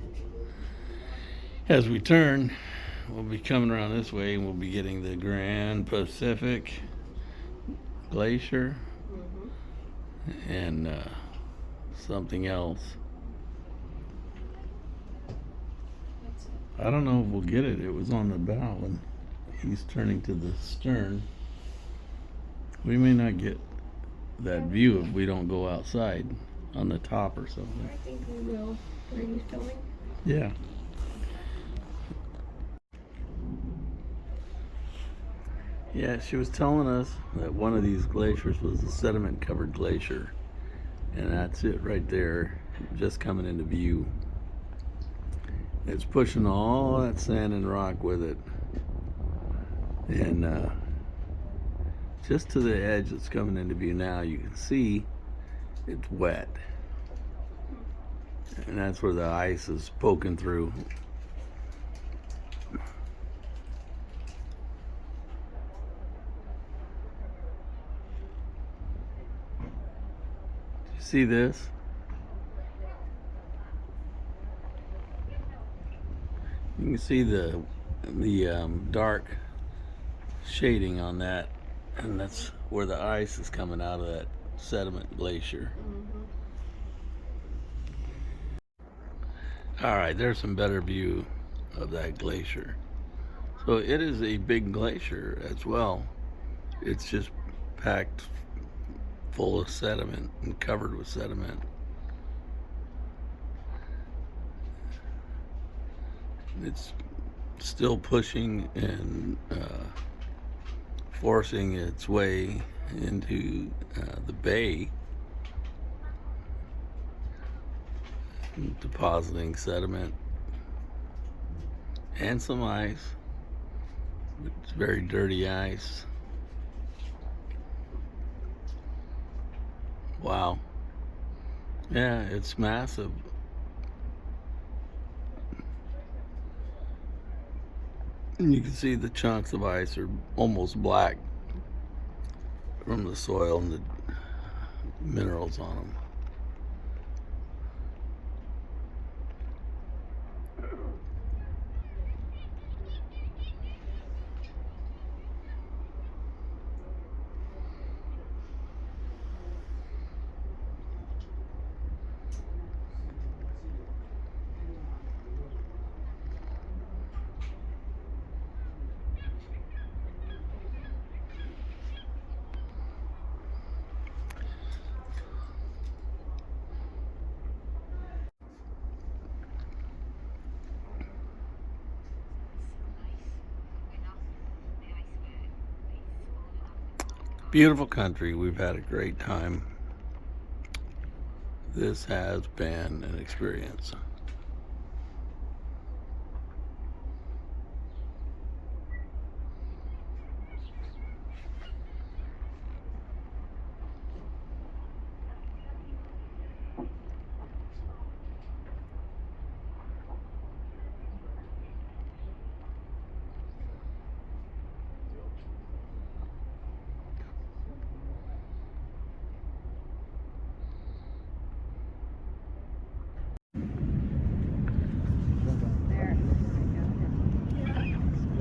As we turn, we'll be coming around this way and we'll be getting the Grand Pacific Glacier and something else. I don't know if we'll get it. It was on the bow and he's turning to the stern. We may not get that view if we don't go outside on the top or something. I think we will. Are you filming? Yeah. Yeah, she was telling us that one of these glaciers was a sediment-covered glacier. And that's it right there, just coming into view. It's pushing all that sand and rock with it. And just to the edge that's coming into view now, you can see it's wet. And that's where the ice is poking through. Do you see this? You can see the dark shading on that, and that's where the ice is coming out of that sediment glacier. All right, there's some better view of that glacier. So it is a big glacier as well. It's just packed full of sediment and covered with sediment. It's still pushing and forcing its way into the bay, depositing sediment and some ice. It's very dirty ice. Wow. Yeah, it's massive. And you can see the chunks of ice are almost black from the soil and the minerals on them. Beautiful country. We've had a great time. This has been an experience.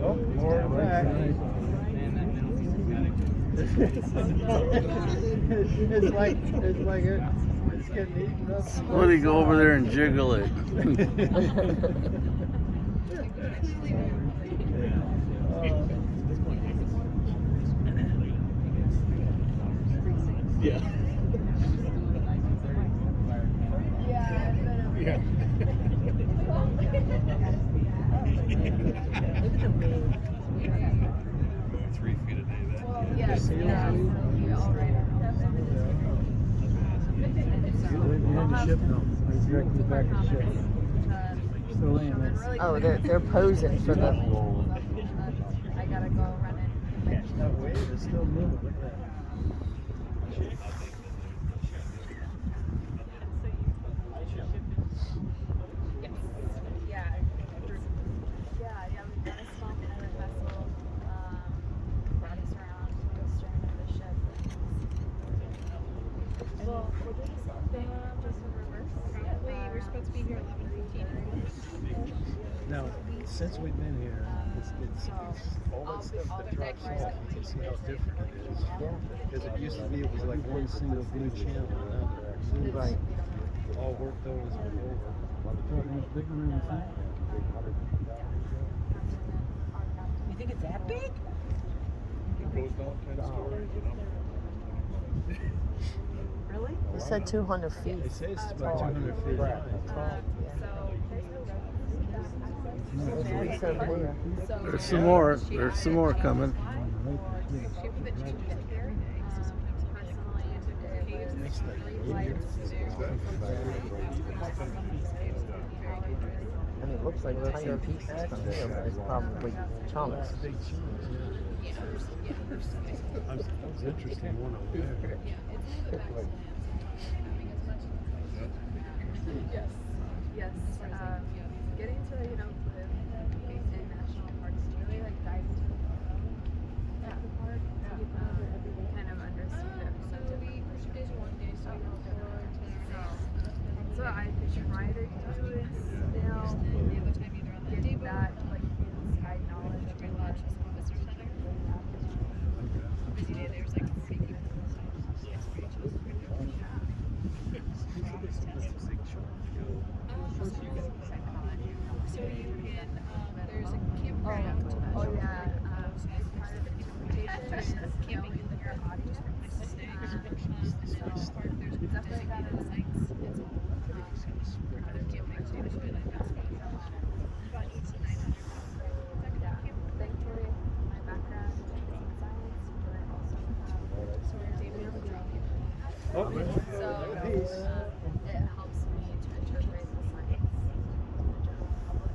Oh, more back. It's getting eaten up. Let me go over there and jiggle it. Yeah. Yeah. Going 3 feet a day. Yes. Oh, they're posing for the. I gotta go run it. That wave is still moving. Look at that. Yeah. Yeah, we got a small pilot vessel, brought us around to the stern of the ship. Well, we'll do the same thing, just in reverse. Probably, we're supposed to be here 11:15. Now, since we've been here, it's all that stuff that drops off. You can see how different it is. Because it used to be, it was like one single blue channel. Right. All worked over as over. Bigger than the thing. You think it's that big? It goes down 10 stories, you know. Really? You said 200 feet. They say it's about 200 feet high. There's some more. There's some more coming. I mean, it looks like tiny pieces from there, but it's probably chunks. Big chunks, yeah. That was interesting one over there. Yes. Getting to, live in national parks, really like dive into the park, kind of understand it. So I try to do is still get that like inside knowledge of the park. So you can, there's a campground. Oh yeah, part of the interpretation is Camping in your body just for place to stay. So part of there's definitely got a sites. It's other camping too, which we like that spot. About 8 to 900. Thankfully, my background is in science, but I also have So we're David over there. so it helps me to interpret the science to the general public.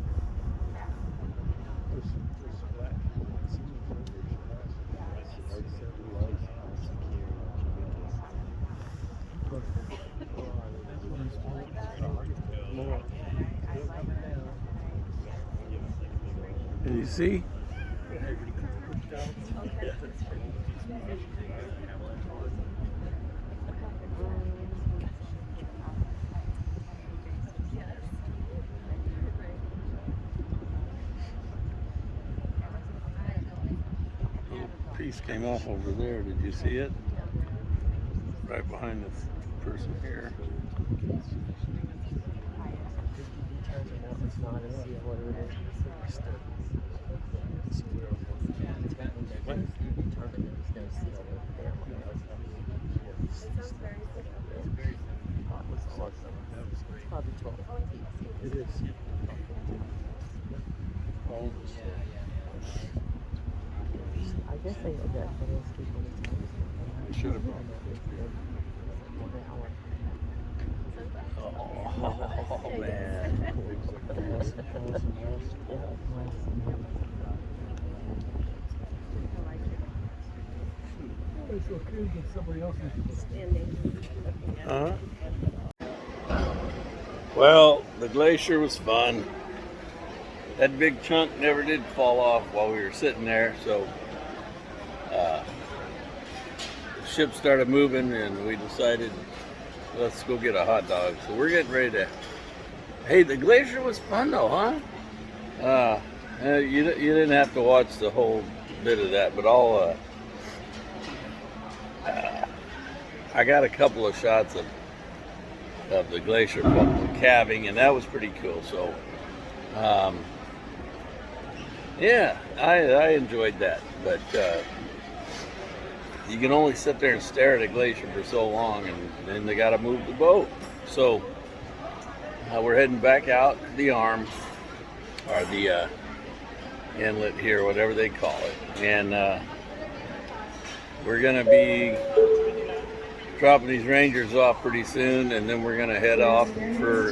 Can you see? Piece came off over there. Did you see it? Right behind this person here. It is. I guess they did that for those people. should have brought Oh man. It's okay if somebody else is. Uh-huh. Well, the glacier was fun. That big chunk never did fall off while we were sitting there, so the ship started moving and we decided let's go get a hot dog. So we're getting ready to. Hey, the glacier was fun though, huh? You didn't have to watch the whole bit of that, but I got a couple of shots of the glacier calving, and that was pretty cool. So, yeah, I enjoyed that. But you can only sit there and stare at a glacier for so long, and then they got to move the boat. So we're heading back out the arm, or the inlet here, whatever they call it, and we're gonna be dropping these Rangers off pretty soon, and then we're gonna head off for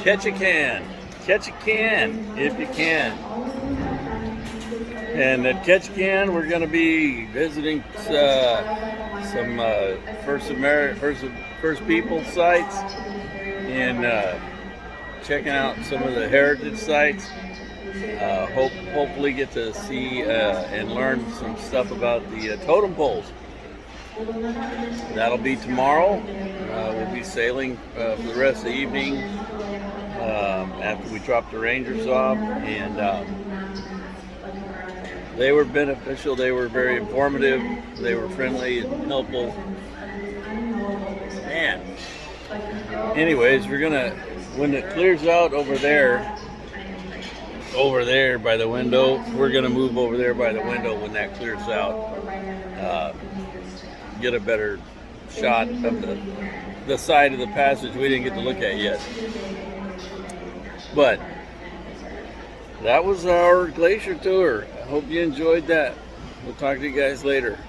Ketchikan if you can. And at Ketchikan, we're gonna be visiting some First People sites and checking out some of the heritage sites. Hopefully get to see and learn some stuff about the totem poles. That'll be tomorrow. We'll be sailing for the rest of the evening after we drop the Rangers off, and they were beneficial. They were very informative. They were friendly and helpful. Man. Anyways, we're gonna, when it clears out over there by the window, we're gonna move over there by the window when that clears out. Get a better shot of the side of the passage we didn't get to look at yet. But that was our glacier tour. I hope you enjoyed that. We'll talk to you guys later.